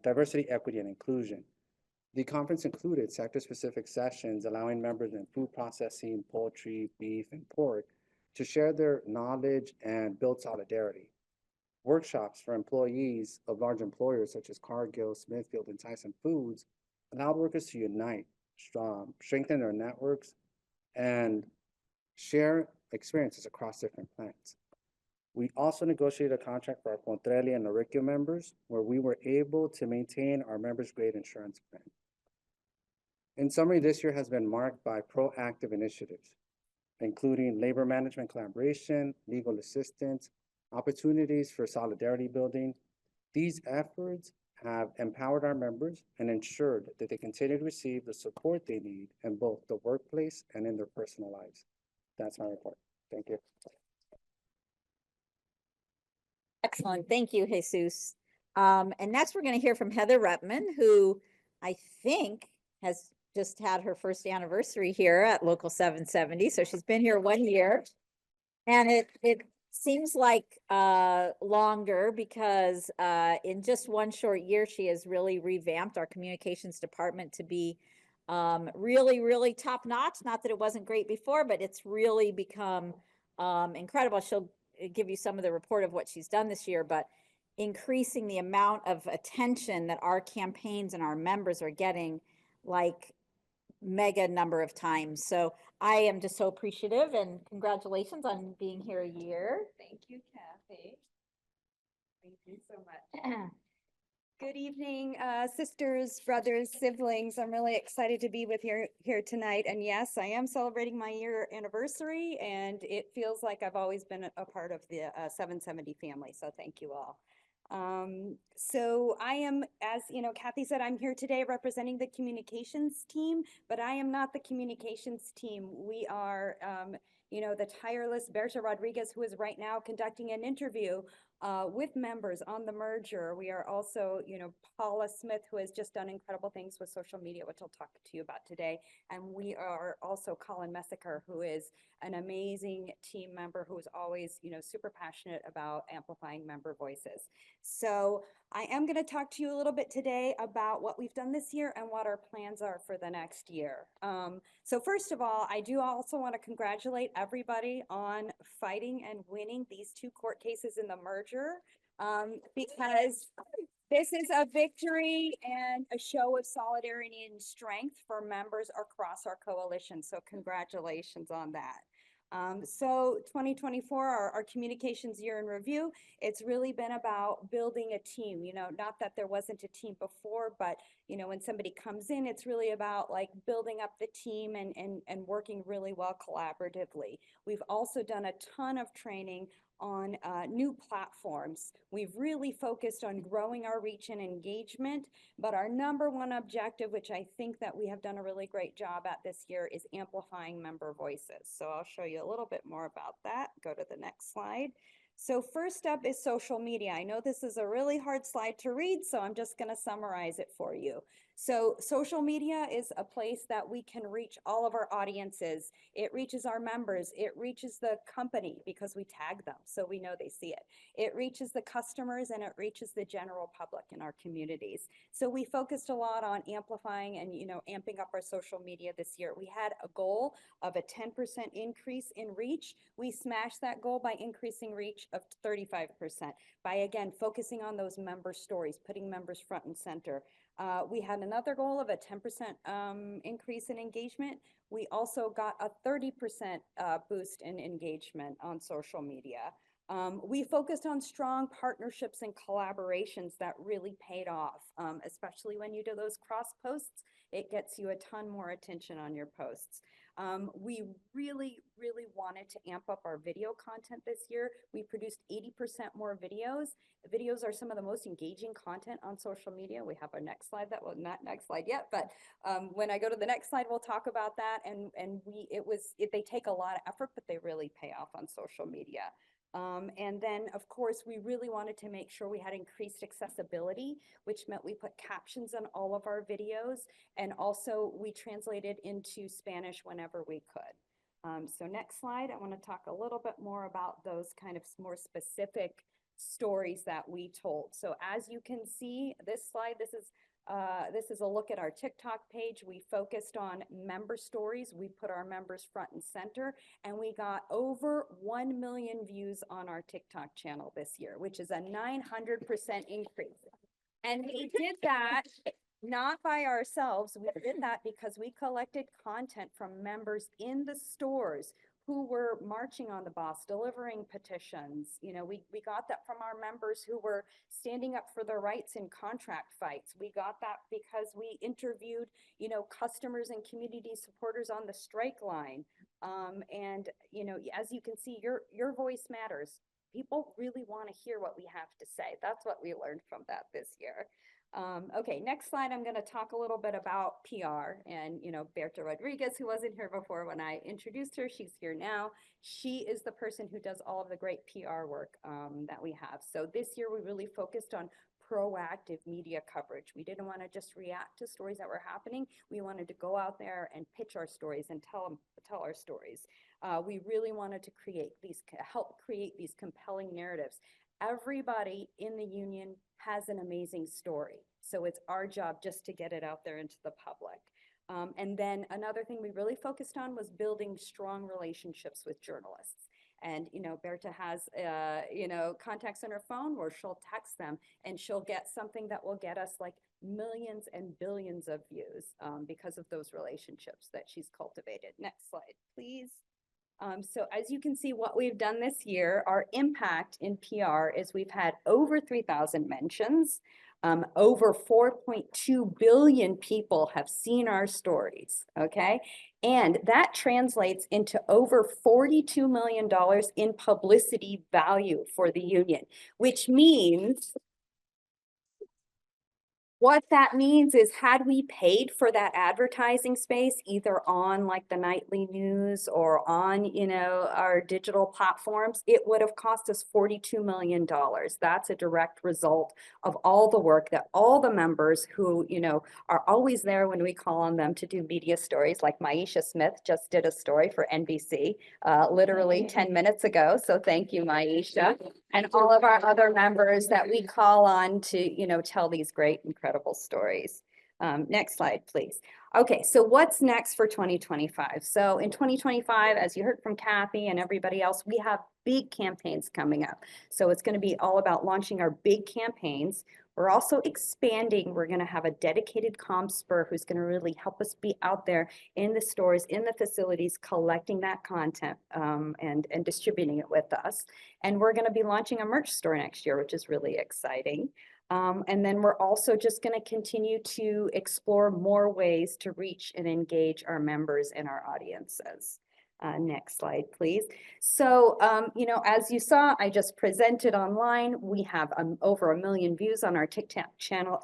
diversity, equity, and inclusion. The conference included sector-specific sessions allowing members in food processing, poultry, beef, and pork to share their knowledge and build solidarity. Workshops for employees of large employers such as Cargill, Smithfield, and Tyson Foods allowed workers to unite, strengthen their networks, and share experiences across different plants. We also negotiated a contract for our Pontrelli and Noricchio members, where we were able to maintain our members' grade insurance plan. In summary, this year has been marked by proactive initiatives, including labor management collaboration, legal assistance, opportunities for solidarity building. These efforts have empowered our members and ensured that they continue to receive the support they need in both the workplace and in their personal lives. That's my report. Thank you. Excellent. Thank you, Jesus. And next, we're going to hear from Heather Repman, who I think has just had her first anniversary here at Local 770. So she's been here 1 year. And it seems like longer because in just one short year, she has really revamped our communications department to be really, really top notch. Not that it wasn't great before, but it's really become incredible. She'll give you some of the report of what she's done this year, but increasing the amount of attention that our campaigns and our members are getting, like mega number of times. So I am just so appreciative, and congratulations on being here a year. Thank you, Kathy. Thank you so much. Good evening, sisters, brothers, siblings. I'm really excited to be with here tonight. And yes, I am celebrating my year anniversary, and it feels like I've always been a part of the 770 family. So thank you all. So I am, as you know, Kathy said, I'm here today representing the communications team, but I am not the communications team. We are, the tireless Berta Rodriguez, who is right now conducting an interview with members on the merger. We are also, Paula Smith, who has just done incredible things with social media, which I'll talk to you about today. And we are also Colin Messiker, who is an amazing team member who is always, super passionate about amplifying member voices. So I am going to talk to you a little bit today about what we've done this year and what our plans are for the next year. So first of all, I do also want to congratulate everybody on fighting and winning these 2 court cases in the merger, because this is a victory and a show of solidarity and strength for members across our coalition. So congratulations on that. So 2024, our communications year in review, it's really been about building a team, not that there wasn't a team before, but, when somebody comes in, it's really about like building up the team and working really well collaboratively. We've also done a ton of training on new platforms. We've really focused on growing our reach and engagement, but our number one objective, which I think that we have done a really great job at this year, is amplifying member voices. So I'll show you a little bit more about that. Go to the next slide. So first up is social media. I know this is a really hard slide to read, so I'm just going to summarize it for you. So social media is a place that we can reach all of our audiences. It reaches our members. It reaches the company because we tag them so we know they see it. It reaches the customers and it reaches the general public in our communities. So we focused a lot on amplifying and, amping up our social media this year. We had a goal of a 10% increase in reach. We smashed that goal by increasing reach of 35% by, again, focusing on those member stories, putting members front and center. We had another goal of a 10% increase in engagement. We also got a 30% boost in engagement on social media. We focused on strong partnerships and collaborations that really paid off, especially when you do those cross posts. It gets you a ton more attention on your posts. We really, really wanted to amp up our video content this year. We produced 80% more videos. Videos are some of the most engaging content on social media. We have our next slide that, well, not next slide yet, but when I go to the next slide, we'll talk about that. And they take a lot of effort, but they really pay off on social media. And then, of course, we really wanted to make sure we had increased accessibility, which meant we put captions on all of our videos. And also we translated into Spanish whenever we could. So next slide, I want to talk a little bit more about those kind of more specific stories that we told. So as you can see, this slide, this is a look at our TikTok page. We focused on member stories. We put our members front and center, and we got over 1 million views on our TikTok channel this year, which is a 900% increase. And we did that not by ourselves. We did that because we collected content from members in the stores who were marching on the bus, delivering petitions. You know, we got that from our members who were standing up for their rights in contract fights. We got that because we interviewed, you know, customers and community supporters on the strike line. And, you know, as you can see, your voice matters. People really want to hear what we have to say. That's what we learned from that this year. Okay, next slide, I'm going to talk a little bit about PR and, you know, Berta Rodriguez, who wasn't here before when I introduced her, she's here now. She is the person who does all of the great PR work that we have. So this year we really focused on proactive media coverage. We didn't want to just react to stories that were happening. We wanted to go out there and pitch our stories and tell our stories. We really wanted to help create these compelling narratives. Everybody in the union has an amazing story. So it's our job just to get it out there into the public. And then another thing we really focused on was building strong relationships with journalists. And, you know, Berta has, you know, contacts on her phone where she'll text them and she'll get something that will get us like millions and billions of views because of those relationships that she's cultivated. Next slide, please. So as you can see, what we've done this year, our impact in PR is we've had over 3,000 mentions. Over 4.2 billion people have seen our stories, okay? And that translates into over $42 million in publicity value for the union, which means what that means is had we paid for that advertising space, either on like the nightly news or on, you know, our digital platforms, it would have cost us $42 million. That's a direct result of all the work that all the members who, you know, are always there when we call on them to do media stories, like Maisha Smith just did a story for NBC literally 10 minutes ago. So thank you, Maisha. And all of our other members that we call on to, you know, tell these great, incredible stories. Next slide, please. Okay, so what's next for 2025? So in 2025, as you heard from Kathy and everybody else, we have big campaigns coming up. So it's going to be all about launching our big campaigns. We're also expanding. We're going to have a dedicated ComSpur who's going to really help us be out there in the stores, in the facilities, collecting that content and distributing it with us. And we're going to be launching a merch store next year, which is really exciting. And then we're also just going to continue to explore more ways to reach and engage our members and our audiences. Next slide, please. So, you know, as you saw, I just presented online. We have over 1 million views on our TikTok channel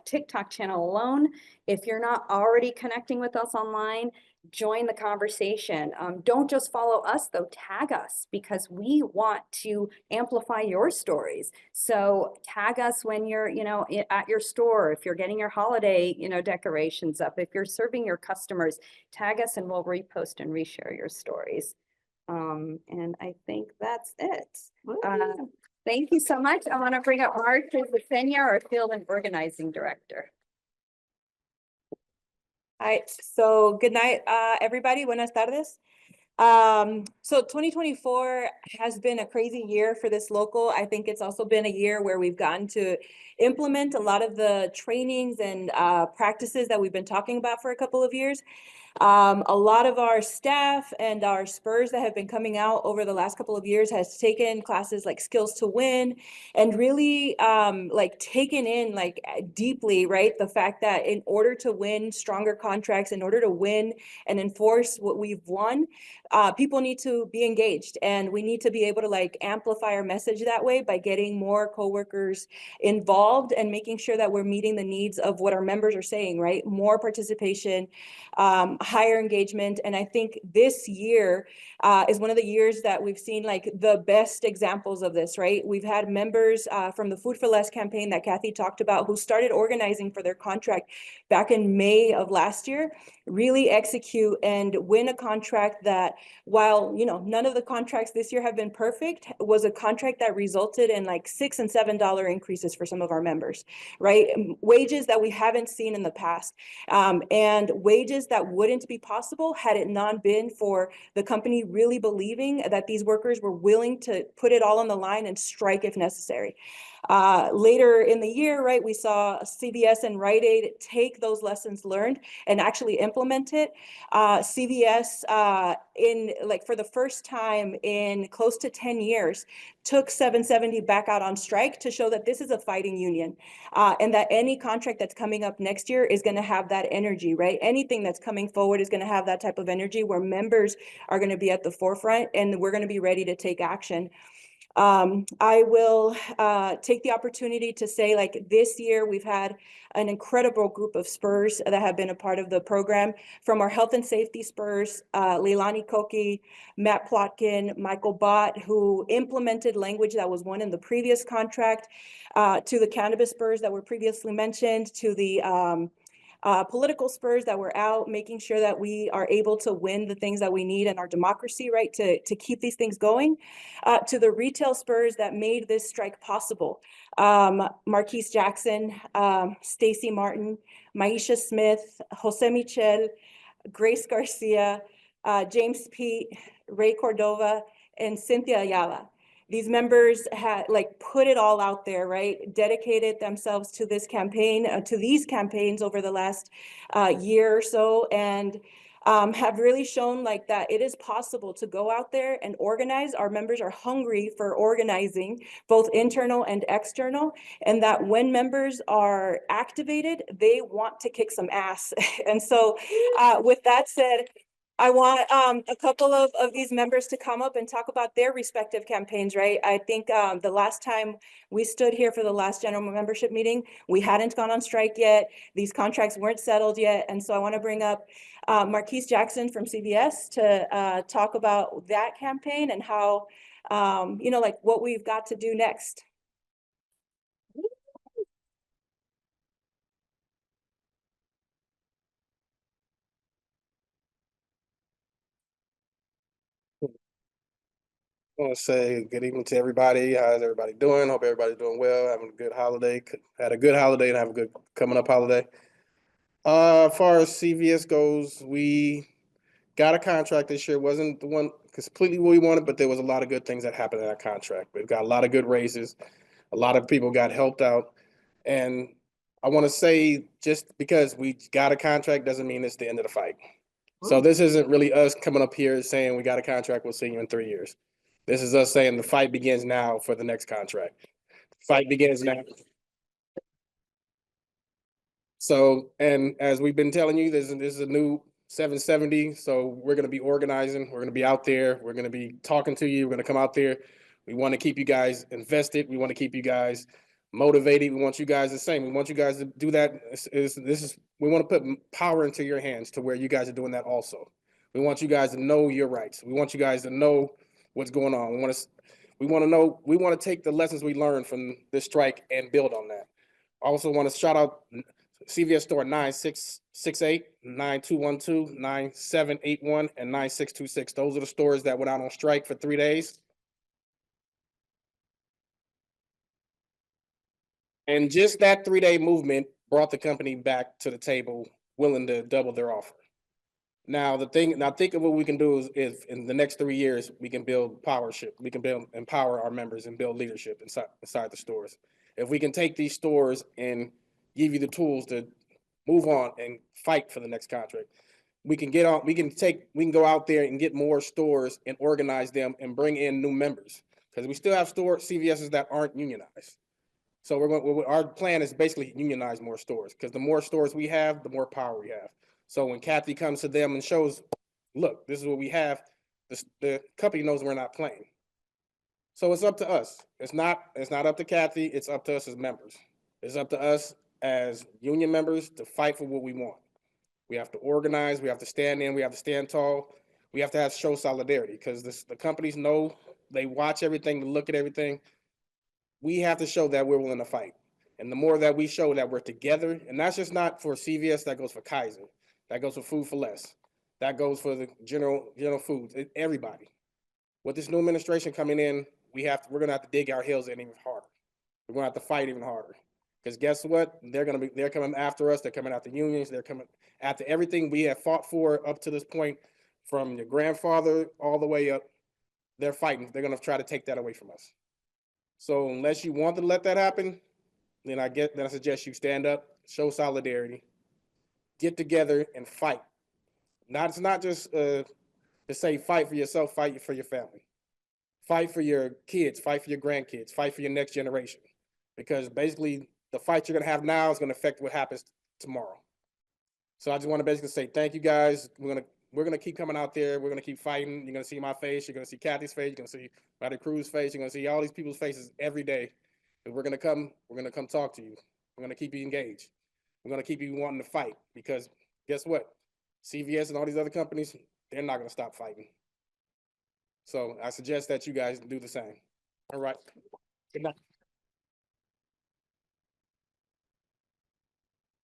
alone. If you're not already connecting with us online, join the conversation. Don't just follow us though, tag us because we want to amplify your stories. So tag us when you're, you know, at your store, if you're getting your holiday, you know, decorations up, if you're serving your customers, tag us and we'll repost and reshare your stories. And I think that's it. Thank you so much. I want to bring up Marcia Zacenia, our Field and Organizing Director. Hi, so good night, everybody. Buenas tardes. So 2024 has been a crazy year for this local. I think it's also been a year where we've gotten to implement a lot of the trainings and practices that we've been talking about for a couple of years. A lot of our staff and our spurs that have been coming out over the last couple of years has taken classes like Skills to Win and really like taken in like deeply, right? The fact that in order to win stronger contracts, in order to win and enforce what we've won, people need to be engaged and we need to be able to like amplify our message that way by getting more coworkers involved and making sure that we're meeting the needs of what our members are saying, right? More participation, higher engagement. And I think this year is one of the years that we've seen like the best examples of this, right? We've had members from the Food for Less campaign that Kathy talked about who started organizing for their contract back in May of last year, really execute and win a contract that, while, you know, none of the contracts this year have been perfect, was a contract that resulted in like $6 and $7 increases for some of our members, right? Wages that we haven't seen in the past, and wages that wouldn't be possible had it not been for the company really believing that these workers were willing to put it all on the line and strike if necessary. Later in the year, right, we saw CVS and Rite Aid take those lessons learned and actually implement it. CVS, for the first time in close to 10 years, took 770 back out on strike to show that this is a fighting union, and that any contract that's coming up next year is going to have that energy, right? Anything that's coming forward is going to have that type of energy where members are going to be at the forefront and we're going to be ready to take action. I will take the opportunity to say, like, this year we've had an incredible group of Spurs that have been a part of the program, from our health and safety Spurs, Leilani Koki, Matt Plotkin, Michael Bott, who implemented language that was won in the previous contract, to the cannabis Spurs that were previously mentioned, to the political Spurs that were out, making sure that we are able to win the things that we need in our democracy, right, to keep these things going, to the retail Spurs that made this strike possible. Marquise Jackson, Stacy Martin, Maisha Smith, Jose Michel, Grace Garcia, James Pete, Ray Cordova, and Cynthia Ayala. These members had put it all out there, right? Dedicated themselves to this campaign, to these campaigns over the last year or so, and have really shown that it is possible to go out there and organize. Our members are hungry for organizing, both internal and external, and that when members are activated, they want to kick some ass. And so with that said, I want a couple of these members to come up and talk about their respective campaigns, right? I think the last time we stood here for the last general membership meeting, we hadn't gone on strike yet. These contracts weren't settled yet. And so I want to bring up Marquise Jackson from CVS to talk about that campaign and how, what we've got to do next. I want to say good evening to everybody. How's everybody doing? Hope everybody's doing well, having a good holiday. Had a good holiday and have a good coming up holiday. As far as CVS goes, we got a contract this year. Wasn't the one completely what we wanted, but there was a lot of good things that happened in that contract. We've got a lot of good raises. A lot of people got helped out. And I want to say, just because we got a contract doesn't mean it's the end of the fight. So this isn't really us coming up here saying we got a contract, we'll see you in 3 years. This is us saying the fight begins now for the next contract. Fight begins now. So, and as we've been telling you, this is a new 770. So we're going to be organizing. We're going to be out there. We're going to be talking to you. We're going to come out there. We want to keep you guys invested. We want to keep you guys motivated. We want you guys the same. We want you guys to do that. We want to put power into your hands to where you guys are doing that also. We want you guys to know your rights. We want you guys to know what's going on. We want to take the lessons we learned from this strike and build on that. I also want to shout out CVS store 9668, 9212, 9781, and 9626. Those are the stores that went out on strike for 3 days. And just that 3-day movement brought the company back to the table, willing to double their offer. Now think of what we can do is in the next 3 years, we can build powership. We can empower our members and build leadership inside the stores. If we can take these stores and give you the tools to move on and fight for the next contract, we can go out there and get more stores and organize them and bring in new members, because we still have CVS's that aren't unionized. So our plan is basically unionize more stores, because the more stores we have, the more power we have. So when Kathy comes to them and shows, look, this is what we have, the company knows we're not playing. So it's up to us. It's not up to Kathy. It's up to us as members. It's up to us as union members to fight for what we want. We have to organize, we have to stand in, we have to stand tall. We have to show solidarity because the companies know, they watch everything, they look at everything. We have to show that we're willing to fight. And the more that we show that we're together, and that's just not for CVS, that goes for Kaiser, that goes for Food for Less, that goes for the General Foods, everybody. With this new administration coming in, we're gonna have to dig our heels in even harder. We're gonna have to fight even harder. Because guess what? They're coming after us, they're coming after unions, they're coming after everything we have fought for up to this point, from your grandfather all the way up. They're fighting, they're gonna try to take that away from us. So unless you want to let that happen, then I suggest you stand up, show solidarity, get together and fight. It's not just to say fight for yourself, fight for your family. Fight for your kids, fight for your grandkids, fight for your next generation. Because basically the fight you're gonna have now is gonna affect what happens tomorrow. So I just want to basically say thank you guys. We're gonna keep coming out there, we're gonna keep fighting. You're gonna see my face, you're gonna see Kathy's face, you're gonna see Matty Cruz's face, you're gonna see all these people's faces every day. And we're gonna come talk to you. We're gonna keep you engaged. We're gonna keep you wanting to fight, because guess what? CVS and all these other companies, they're not gonna stop fighting. So I suggest that you guys do the same. All right. Good night.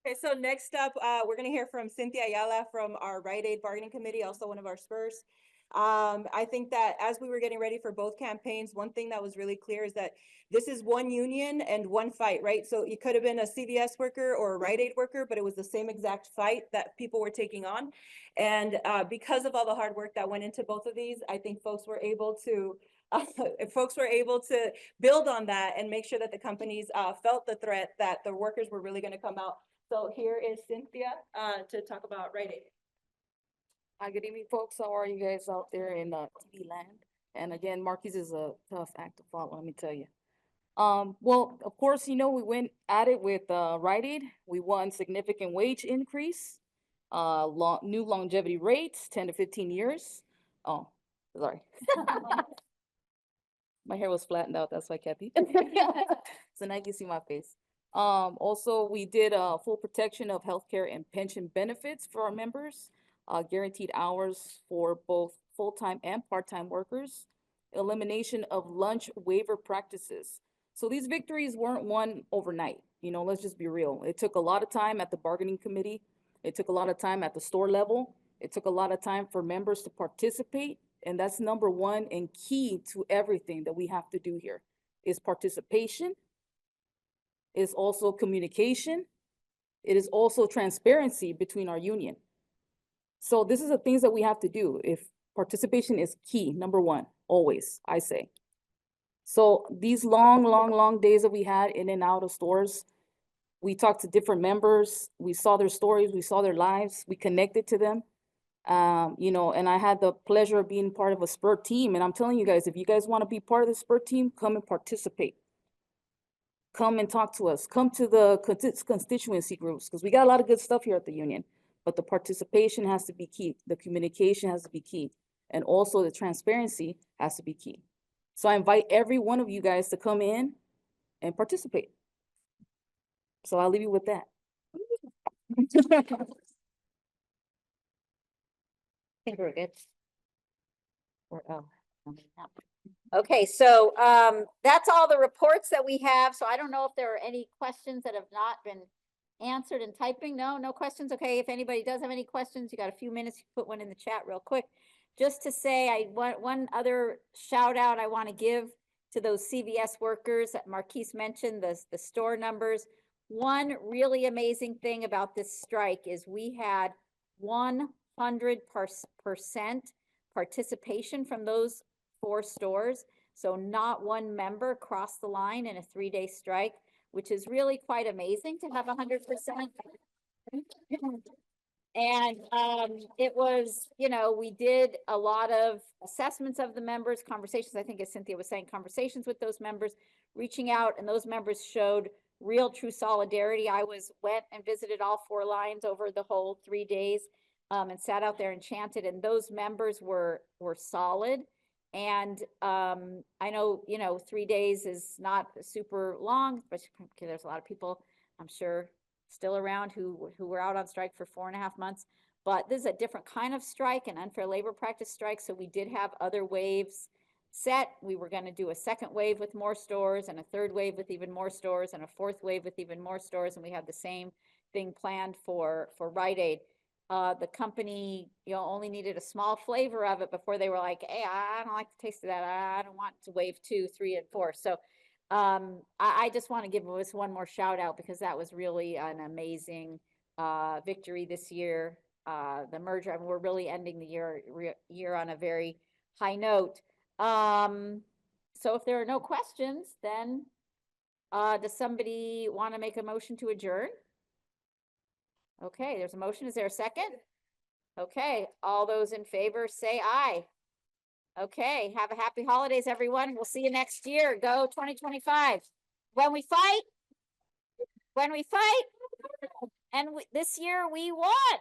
Okay, so next up, we're gonna hear from Cynthia Ayala from our Rite Aid Bargaining Committee, also one of our Spurs. I think that as we were getting ready for both campaigns, one thing that was really clear is that this is one union and one fight, right? So it could have been a CVS worker or a Rite Aid worker, but it was the same exact fight that people were taking on. And because of all the hard work that went into both of these, I think folks were able to build on that and make sure that the companies felt the threat that the workers were really gonna come out. So here is Cynthia to talk about Rite Aid. Hi, good evening, folks. How are you guys out there in TV land? And again, Marquis is a tough act to follow, let me tell you. Well, of course, we went at it with Rite Aid. We won significant wage increase, new longevity rates, 10 to 15 years. Oh, sorry. My hair was flattened out, that's why, Kathy. So now you can see my face. Also, we did full protection of healthcare and pension benefits for our members, guaranteed hours for both full-time and part-time workers, elimination of lunch waiver practices. So these victories weren't won overnight. Let's just be real. It took a lot of time at the bargaining committee. It took a lot of time at the store level. It took a lot of time for members to participate. And that's number one and key to everything that we have to do here is participation. Is also communication. It is also transparency between our union. So this is the things that we have to do. If participation is key, number one, always, I say. So these long days that we had in and out of stores, we talked to different members, we saw their stories, we saw their lives, we connected to them. And I had the pleasure of being part of a Spur team. And I'm telling you guys, if you guys want to be part of the Spur team, come and participate. Come and talk to us. Come to the constituency groups, because we got a lot of good stuff here at the union. But the participation has to be key. The communication has to be key. And also the transparency has to be key. So I invite every one of you guys to come in and participate. So I'll leave you with that. I think we're good. Okay, so that's all the reports that we have. So I don't know if there are any questions that have not been answered in typing. No questions. Okay, if anybody does have any questions, you got a few minutes, you put one in the chat real quick. Just to say, I want one other shout out I want to give to those CVS workers that Marquis mentioned, the store numbers. One really amazing thing about this strike is we had 100% participation from those 4 stores. So not one member crossed the line in a 3-day strike, which is really quite amazing to have 100%. And it was, we did a lot of assessments of the members, conversations, I think as Cynthia was saying, conversations with those members, reaching out, and those members showed real true solidarity. I went and visited all 4 lines over the whole 3 days and sat out there and chanted, and those members were solid. And I know, 3 days is not super long, but there's a lot of people, I'm sure, still around who were out on strike for 4.5 months. But this is a different kind of strike, an unfair labor practice strike. So we did have other waves set. We were going to do a second wave with more stores and a third wave with even more stores and a fourth wave with even more stores. And we had the same thing planned for Rite Aid. The company, only needed a small flavor of it before they were like, hey, I don't like the taste of that. I don't want to wave 2, 3, and 4. So I just want to give us one more shout out because that was really an amazing victory this year. The merger, I mean, we're really ending the year on a very high note. So if there are no questions, then does somebody want to make a motion to adjourn? Okay, there's a motion. Is there a second? Okay, all those in favor say aye. Okay, have a happy holidays, everyone. We'll see you next year. Go 2025. When we fight, and this year we won.